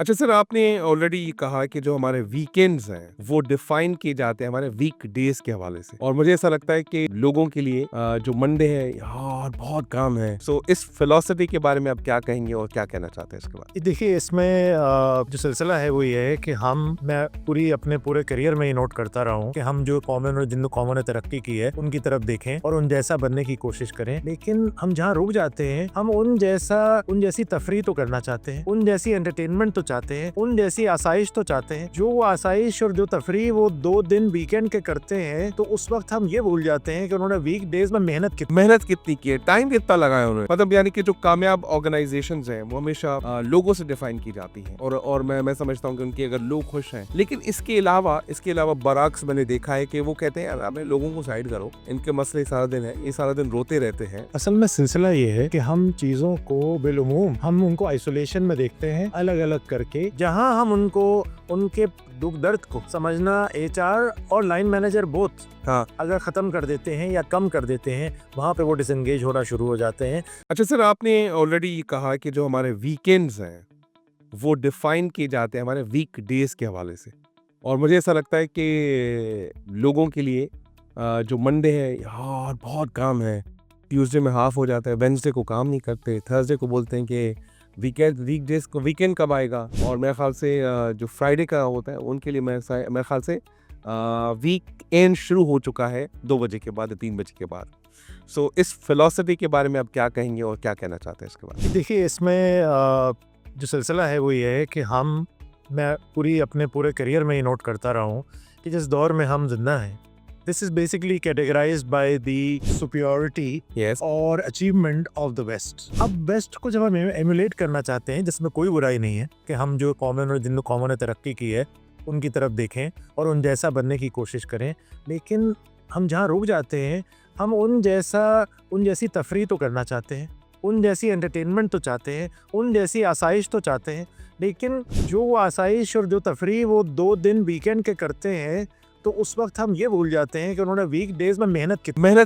अच्छा सर, आपने ऑलरेडी कहा कि जो हमारे वीकेंड्स हैं वो डिफाइन किए जाते हैं हमारे वीक डेज के हवाले से। और मुझे ऐसा लगता है कि लोगों के लिए जो मंडे है यार बहुत काम है। सो इस फिलॉसफी के बारे में आप क्या कहेंगे और क्या कहना चाहते हैं इसके बाद? देखिए इसमें जो सिलसिला है वो ये है कि मैं अपने पूरे करियर में ये नोट करता रहा हूँ कि हम जो कॉमन और जिन कॉमन ने तरक्की की है उनकी तरफ देखें और उन जैसा बनने की कोशिश करें, लेकिन हम जहाँ रुक जाते हैं हम उन जैसी तफरी तो करना चाहते हैं, उन जैसी एंटरटेनमेंट तो चाहते हैं, उन जैसी आसाइश तो चाहते हैं। जो वो आसाइश और जो तफरी वो 2 दिन वीकेंड के करते हैं तो उस वक्त हम ये भूल जाते हैं कि उन्होंने वीक डेज में मेहनत कितनी की है, टाइम कितना लगाया उन्होंने। मतलब यानी कि जो कामयाब ऑर्गेनाइजेशंस हैं वो हमेशा लोगों से डिफाइन की जाती हैं। और मैं समझता हूँ कि उनके अगर लोग खुश हैं, लेकिन इसके अलावा बराक्स मैंने देखा है कि वो कहते हैं यार अपने लोगों को साइड करो, इनके मसले सारा दिन है, ये सारा दिन रोते रहते हैं। असल में सिलसिला ये है कि हम चीजों को बिलुमूम हम उनको आइसोलेशन में देखते हैं, अलग अलग करके। जहां हम उनको उनके दुख दर्द को समझना एचआर और लाइन मैनेजर बोथ अगर खत्म कर देते हैं या कम कर देते हैं, वहां पे वो डिसएंगेज होना शुरू हो जाते हैं। अच्छा सर, आपने ऑलरेडी कहा कि जो हमारे वीकेंड्स हैं वो डिफाइन किए जाते हैं हमारे वीक डेज के हवाले से। और मुझे ऐसा लगता है कि लोगों के लिए जो मंडे है यार बहुत काम है, ट्यूसडे में हाफ हो जाता है, वेंसडे को काम नहीं करते, थर्सडे को बोलते हैं कि वीकडेज को वीकेंड कब आएगा। और मेरे ख्याल से जो फ्राइडे का होता है उनके लिए मेरे ख्याल से वीक एंड शुरू हो चुका है 2 बजे के बाद या 3 बजे के बाद। सो इस फिलॉसफी के बारे में आप क्या कहेंगे और क्या कहना चाहते हैं इसके बाद? देखिए इसमें जो सिलसिला है वो ये है कि मैं अपने पूरे करियर में ये नोट करता रहा हूँ कि जिस दौर में हम जिंदा हैं, this is basically categorised by the superiority और अचीवमेंट ऑफ द वेस्ट। अब वेस्ट को जब हम एमुलेट करना चाहते हैं, जिसमें कोई बुराई नहीं है कि हम जो कॉमन और जिन कॉमन ने तरक्की की है उनकी तरफ देखें और उन जैसा बनने की कोशिश करें, लेकिन हम जहाँ रुक जाते हैं हम उन जैसी तफरी तो करना चाहते हैं, उन जैसी एंटरटेनमेंट तो चाहते हैं, उन जैसी आसाइश तो चाहते हैं, लेकिन जो वो आसाइश और जो तफरी वो 2 दिन वीकेंड के करते हैं तो उस वक्त हम ये भूल जाते हैं कि उन्होंने वीक डेज में मेहनत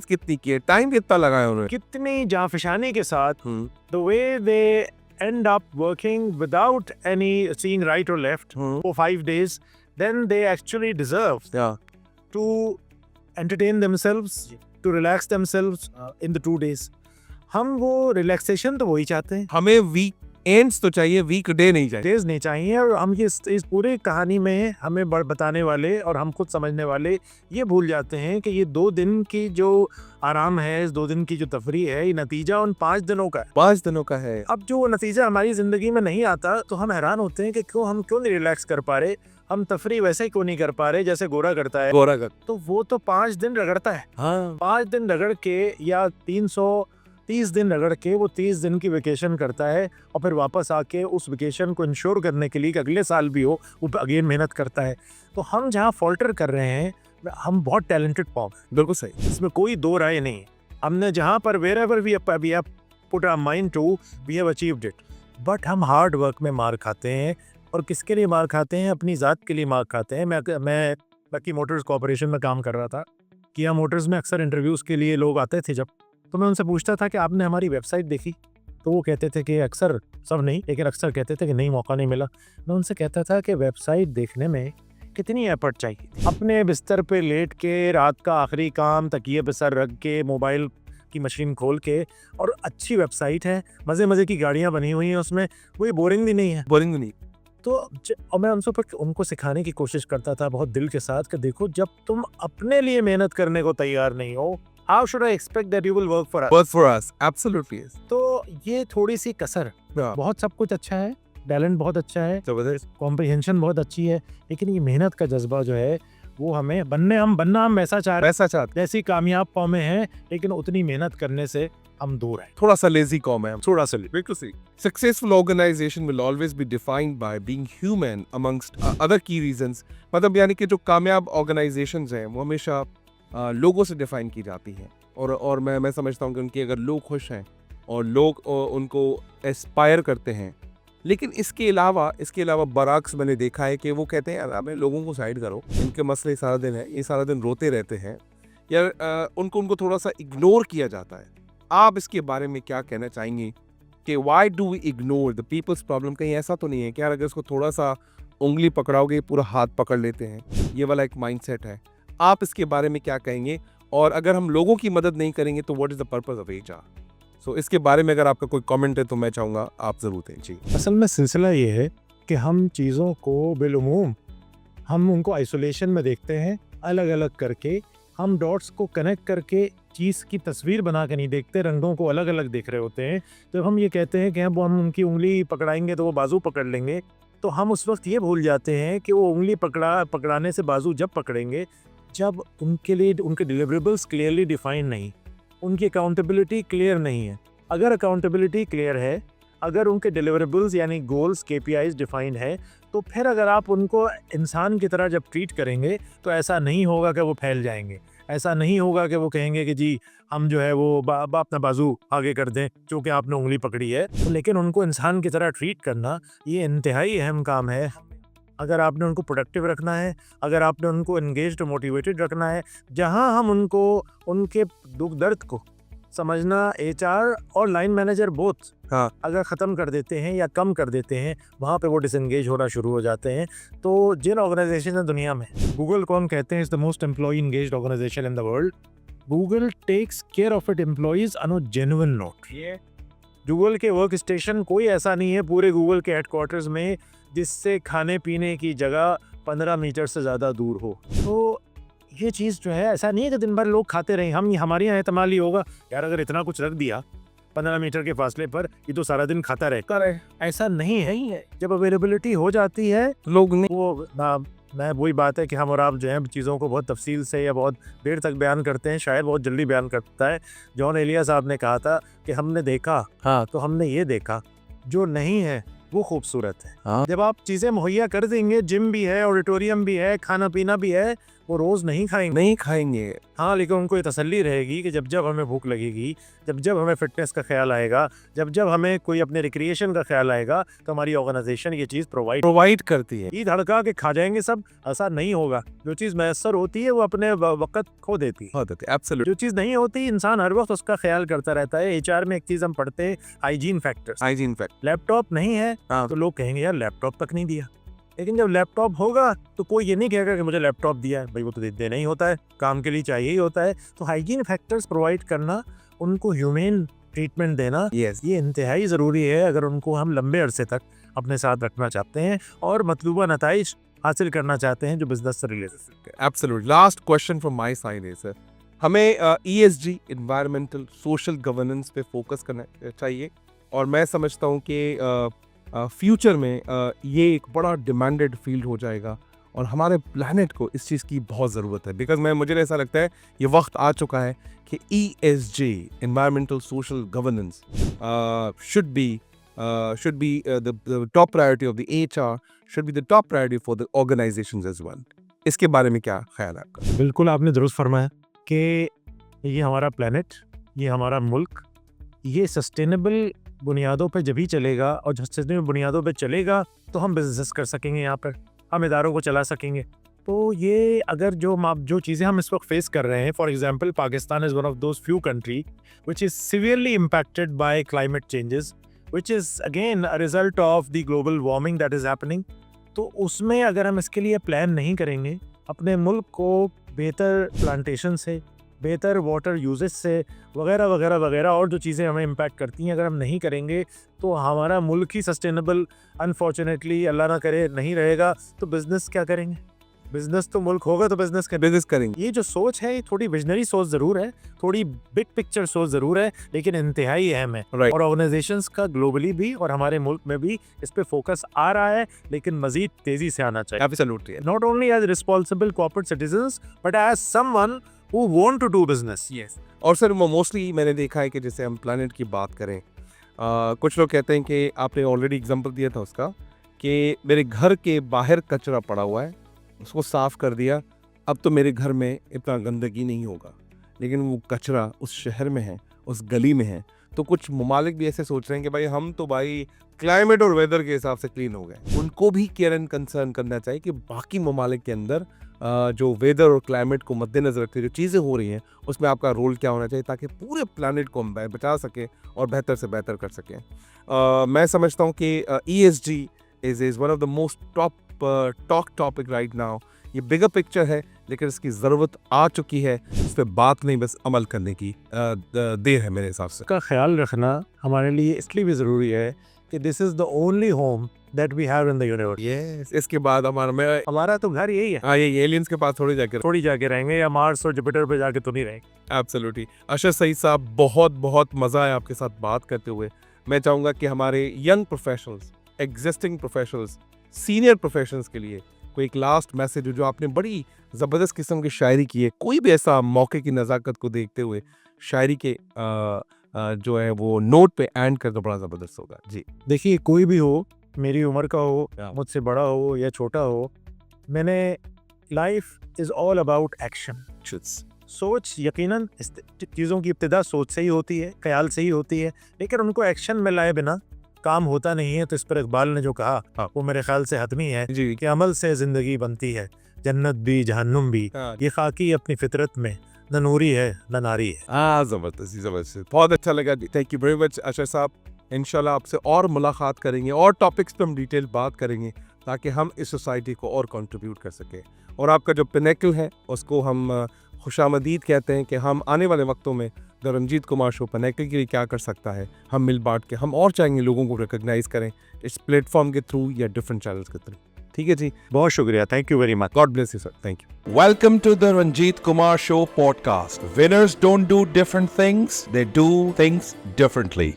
कितनी की है, टाइम कितना लगाया उन्होंने। कितनी जाफिशानी के साथ the way they end up working without any seeing right or left for 5 days, then they actually deserve to entertain themselves, to relax themselves in the 2 days. हम वो रिलैक्सेशन तो वही चाहते हैं, हमें वीक एंड्स तो चाहिए, वीक डे नहीं चाहिए, डेज नहीं चाहिए। और हम इस पूरी कहानी में हमें बताने वाले और हम खुद समझने वाले ये भूल जाते हैं कि ये 2 दिन की जो आराम है, इस 2 दिन की जो तफरी है, ये नतीजा उन 5 दिनों का है। 5 दिनों का है। अब जो नतीजा हमारी जिंदगी में नहीं आता तो हम हैरान होते हैं कि हम क्यों नहीं रिलैक्स कर पा रहे, हम तफरी वैसे ही क्यों नहीं कर पा रहे जैसे गोरा करता है। तो वो तो 5 दिन रगड़ता है। 5 दिन रगड़ के या 330 दिन रगड़ के वो 30 दिन की वेकेशन करता है और फिर वापस आके उस वेकेशन को इंश्योर करने के लिए कि अगले साल भी हो वो अगेन मेहनत करता है। तो हम जहाँ फॉल्टर कर रहे हैं, हम बहुत टैलेंटेड कौम है, बिल्कुल सही, इसमें कोई दो राय नहीं है। हमने जहाँ पर wherever we have put our mind to, we have achieved it, but हम हार्ड वर्क में मार खाते हैं। और किसके लिए मार खाते हैं? अपनी ज़ात के लिए मार खाते हैं। मैं लकी मोटर्स कॉर्पोरेशन में काम कर रहा था। किया मोटर्स में अक्सर इंटरव्यूज़ के लिए लोग आते थे, जब तो मैं उनसे पूछता था कि आपने हमारी वेबसाइट देखी? तो वो कहते थे कि अक्सर, सब नहीं लेकिन अक्सर कहते थे कि नहीं, मौका नहीं मिला। मैं उनसे कहता था कि वेबसाइट देखने में कितनी एफर्ट चाहिए। अपने बिस्तर पे लेट के रात का आखिरी काम तकिए पे सर रख के मोबाइल की मशीन खोल के, और अच्छी वेबसाइट है, मज़े की गाड़ियाँ बनी हुई हैं उसमें, कोई बोरिंग भी नहीं है। तो और मैं उनको सिखाने की कोशिश करता था बहुत दिल के साथ कि देखो, जब तुम अपने लिए मेहनत करने को तैयार नहीं हो, how should I expect that you will work for us? Absolutely yes. तो ये थोड़ी सी कसर, बहुत सब कुछ अच्छा है, टैलेंट बहुत अच्छा है, कॉम्प्रिहेंशन बहुत अच्छी है, लेकिन ये मेहनत का जज्बा जो है वो हमें बनना हम वैसा चाहते हैं जैसी कामयाब कौमें हैं, लेकिन उतनी मेहनत करने से हम दूर हैं। थोड़ा सा लेजी कौम है, थोड़ा सा बिल्कुल सही। Successful organization will always be defined by being human amongst other key reasons. मतलब यानी कि जो कामयाब ऑर्गेनाइजेशंस हैं वो हमेशा लोगों से डिफाइन की जाती हैं। और मैं समझता हूँ कि उनके अगर लोग खुश हैं और लोग उनको एस्पायर करते हैं, लेकिन इसके अलावा बराक्स मैंने देखा है कि वो कहते हैं यार अपने लोगों को साइड करो, इनके मसले सारा दिन है, ये सारा दिन रोते रहते हैं, या उनको थोड़ा सा इग्नोर किया जाता है। आप इसके बारे में क्या कहना चाहेंगे कि why do we ignore the people's problem. कहीं ऐसा तो नहीं है कि यार अगर इसको थोड़ा सा उंगली पकड़ाओगे पूरा हाथ पकड़ लेते हैं, ये वाला एक माइंडसेट है। आप इसके बारे में क्या कहेंगे, और अगर हम लोगों की मदद नहीं करेंगे तो what is the purpose of HR? So इसके बारे में अगर आपका कोई कमेंट है तो मैं चाहूँगा आप ज़रूर दें। जी। असल में सिलसिला ये है कि हम चीज़ों को बिलुमूम हम उनको आइसोलेशन में देखते हैं, अलग अलग करके हम डॉट्स को कनेक्ट करके चीज़ की तस्वीर बना के नहीं देखते, रंगों को अलग अलग देख रहे होते हैं। तो हम ये कहते हैं कि हम उनकी उंगली पकड़ाएंगे तो वो बाजू पकड़ लेंगे, तो हम उस वक्त ये भूल जाते हैं कि वो उंगली पकड़ाने से बाजू जब पकड़ेंगे जब उनके लिए उनके डिलीवरेबल्स क्लियरली डिफाइन नहीं, उनकी अकाउंटेबिलिटी क्लियर नहीं है। अगर अकाउंटेबिलिटी क्लियर है, अगर उनके डिलीवरेबल्स यानी गोल्स KPIs डिफाइंड है, तो फिर अगर आप उनको इंसान की तरह जब ट्रीट करेंगे तो ऐसा नहीं होगा कि वो फैल जाएंगे, ऐसा नहीं होगा कि वो कहेंगे कि जी हम जो है वो अपना बाजू आगे कर दें क्योंकि आपने उंगली पकड़ी है। लेकिन उनको इंसान की तरह ट्रीट करना ये इंतहाई अहम काम है। अगर आपने उनको प्रोडक्टिव रखना है, अगर आपने उनको एंगेज्ड मोटिवेटेड रखना है, जहां हम उनको उनके दुख दर्द को समझना HR और लाइन मैनेजर बोथ अगर ख़त्म कर देते हैं या कम कर देते हैं, वहाँ पे वो डिसएंगेज होना शुरू हो जाते हैं। तो जिन ऑर्गेनाइजेशन है दुनिया में, गूगल को हम कहते हैं is the most employ engaged organisation in the world. Google takes care of it employees on a genuine note. Google के वर्क स्टेशन कोई ऐसा नहीं है पूरे गूगल के हेडक्वार्टर्स में जिससे खाने पीने की जगह 15 मीटर से ज़्यादा दूर हो। तो ये चीज़ जो है, ऐसा नहीं है कि दिन भर लोग खाते रहें। हमारे यहाँ एहतमाल ही होगा यार अगर इतना कुछ रख दिया 15 मीटर के फासले पर, ये तो सारा दिन खाता रहे। ऐसा नहीं है। जब अवेलेबिलिटी हो जाती है लोग नहीं, वो मैं वही बात है कि हम और आप जो है चीज़ों को बहुत तफसील से या बहुत देर तक बयान करते हैं, शायद बहुत जल्दी बयान करता है। जॉन एलिया साहब ने कहा था कि हमने देखा तो हमने ये देखा जो नहीं है वो खूबसूरत है। जब आप चीज़ें मुहैया कर देंगे, जिम भी है, ऑडिटोरियम भी है, खाना पीना भी है, वो रोज़ नहीं खाएंगे। हाँ, लेकिन उनको ये तसल्ली रहेगी कि जब जब हमें भूख लगेगी, जब जब हमें फिटनेस का ख्याल आएगा, जब जब हमें कोई अपने रिक्रिएशन का ख्याल आएगा, तो हमारी ऑर्गेनाइजेशन ये चीज़ प्रोवाइड करती है। ईद हड़का के खा जाएंगे सब, ऐसा नहीं होगा। जो चीज़ मैसर होती है वो अपने वक्त खो देती है। एब्सोल्युटली। जो चीज़ नहीं होती, इंसान हर वक्त उसका ख्याल करता रहता है। HR में एक चीज़ हम पढ़ते हैं, हाइजीन फैक्टर्स। लैपटॉप नहीं है तो लोग कहेंगे यार लैपटॉप तक नहीं दिया। लेकिन जब लैपटॉप होगा तो कोई ये नहीं कहेगा कि मुझे लैपटॉप दिया है, भाई वो तो देना ही होता है, काम के लिए चाहिए ही होता है। तो हाइजीन फैक्टर्स प्रोवाइड करना, उनको ह्यूमन ट्रीटमेंट देना, ये इंतहाई ज़रूरी है अगर उनको हम लंबे अरसे तक अपने साथ रखना चाहते हैं और मतलूबा नताइज हासिल करना चाहते हैं जो बिजनेस से related. Absolutely. Last question from my side है सर, हमें ESG एनवायरमेंटल सोशल गवर्नेंस पे फोकस करना चाहिए, और मैं समझता हूँ कि फ्यूचर में ये एक बड़ा डिमांडेड फील्ड हो जाएगा और हमारे प्लैनेट को इस चीज़ की बहुत ज़रूरत है। बिकॉज मुझे ऐसा लगता है ये वक्त आ चुका है कि ESG environmental social governance should be the top priority of the HR, should be the top priority for the organizations as well. इसके बारे में क्या ख्याल है आपका? बिल्कुल आपने दुरुस्त फरमाया कि ये हमारा प्लैनेट, ये हमारा मुल्क, ये सस्टेनेबल बुनियादों पे जब ही चलेगा, और जब सस्टेनेबल बुनियादों पे चलेगा तो हम बिजनेस कर सकेंगे, यहाँ पर हम इदारों को चला सकेंगे। तो ये अगर जो चीज़ें हम इस वक्त फेस कर रहे हैं, for example Pakistan is one of those few country which is severely impacted by climate changes, which is again a result of the global warming that is happening। तो उसमें अगर हम इसके लिए प्लान नहीं करेंगे, अपने मुल्क को बेहतर प्लांटेशन से, बेहतर वाटर यूजेज से, वगैरह वगैरह वगैरह और जो चीज़ें हमें इम्पैक्ट करती हैं, अगर हम नहीं करेंगे तो हमारा मुल्क ही सस्टेनेबल अनफॉर्चुनेटली अल्लाह ना करे नहीं रहेगा। तो बिज़नेस क्या करेंगे? बिजनेस तो मुल्क होगा तो बिजनेस करेंगे। ये जो सोच है ये थोड़ी विजनरी सोच ज़रूर है, थोड़ी बिग पिक्चर सोच ज़रूर है, लेकिन इंतहाई अहम है। और ऑर्गेनाइजेशंस का ग्लोबली भी और हमारे मुल्क में भी इस पे फोकस आ रहा है, लेकिन मजीद तेज़ी से आना चाहिए। Absolutely. Not only as responsible corporate citizens but as someone who want to do business। Yes। और सर मोस्टली मैंने देखा है कि जैसे हम प्लैनेट की बात करें, कुछ लोग कहते हैं कि आपने ऑलरेडी एग्जांपल दिया था उसका कि मेरे घर के बाहर कचरा पड़ा हुआ है, उसको साफ़ कर दिया, अब तो मेरे घर में इतना गंदगी नहीं होगा। लेकिन वो कचरा उस शहर में है, उस गली में है। तो कुछ ममालिक भी ऐसे सोच रहे हैं कि भाई हम तो भाई क्लाइमेट और वेदर के हिसाब से क्लीन हो गए। उनको भी केयर एंड कंसर्न करना चाहिए कि बाकी ममालिक के अंदर जो वेदर और क्लाइमेट को मद्देनजर रखते जो चीज़ें हो रही हैं उसमें आपका रोल क्या होना चाहिए ताकि पूरे प्लानट को हम बचा सकें और बेहतर से बेहतर कर सकें। मैं समझता हूँ कि ESG is one of the most talk topic right now. ये बिगर पिक्चर है लेकिन इसकी ज़रूरत आ चुकी है, इस पर बात नहीं बस अमल करने की देर है मेरे हिसाब से। का ख्याल रखना हमारे लिए इसलिए भी ज़रूरी है कि this is the only home that we have in the universe. Yes, इसके बाद हमारा तो घर यही है, हाँ ये एलियंस के पास थोड़ी जाकर थोड़ी जाके रहेंगे या मार्स और जुपिटर पे जाके तो नहीं रहेंगे। एब्सोल्युटली। अशरफ सईद साहब, बहुत बहुत मज़ा आया आपके साथ बात करते हुए। मैं चाहूँगा कि हमारे young professionals, existing professionals, senior professionals के लिए कोई एक लास्ट मैसेज हो जो आपने बड़ी ज़बरदस्त किस्म की शायरी की है, कोई भी ऐसा मौके की नज़ाकत को देखते हुए शायरी के जो है वो नोट पे एंड कर तो बड़ा ज़बरदस्त होगा। जी देखिए, कोई भी हो, मेरी उम्र का हो, Yeah. मुझसे बड़ा हो या छोटा हो, मैंने life is all about action. सोच यकीनन चीज़ों की इब्तिदा सोच से ही होती है, ख्याल से ही होती है, लेकिन उनको एक्शन में लाए बिना काम होता नहीं है। तो इस पर इकबाल ने जो कहा हाँ। वो मेरे ख्याल से हतमी है जी कि अमल से ज़िंदगी बनती है, जन्नत भी जहन्नुम भी, हाँ। ये खाकी अपनी फितरत में न नूरी है न नारी है। ज़बरदस्त ज़बरदस्त, बहुत अच्छा लगा। Thank you very much Ashraf साहब। इंशाल्लाह आपसे और मुलाकात करेंगे और टॉपिक्स पे हम डिटेल बात करेंगे ताकि हम इस सोसाइटी को और कंट्रीब्यूट कर सकें। और आपका जो पिनेकल है उसको हम खुशामदीद कहते हैं कि हम आने वाले वक्तों में the Ranjit Kumar show pinnacle के लिए क्या कर सकता है, हम मिल बांट के हम और चाहेंगे लोगों को रिकग्नाइज करें इस प्लेटफॉर्म के थ्रू या डिफरेंट चैनल्स के थ्रू। ठीक है जी, बहुत शुक्रिया, thank you very much. God bless you sir, thank you. Welcome to the Ranjit Kumar Show podcast. Winners don't do different things, they do things differently.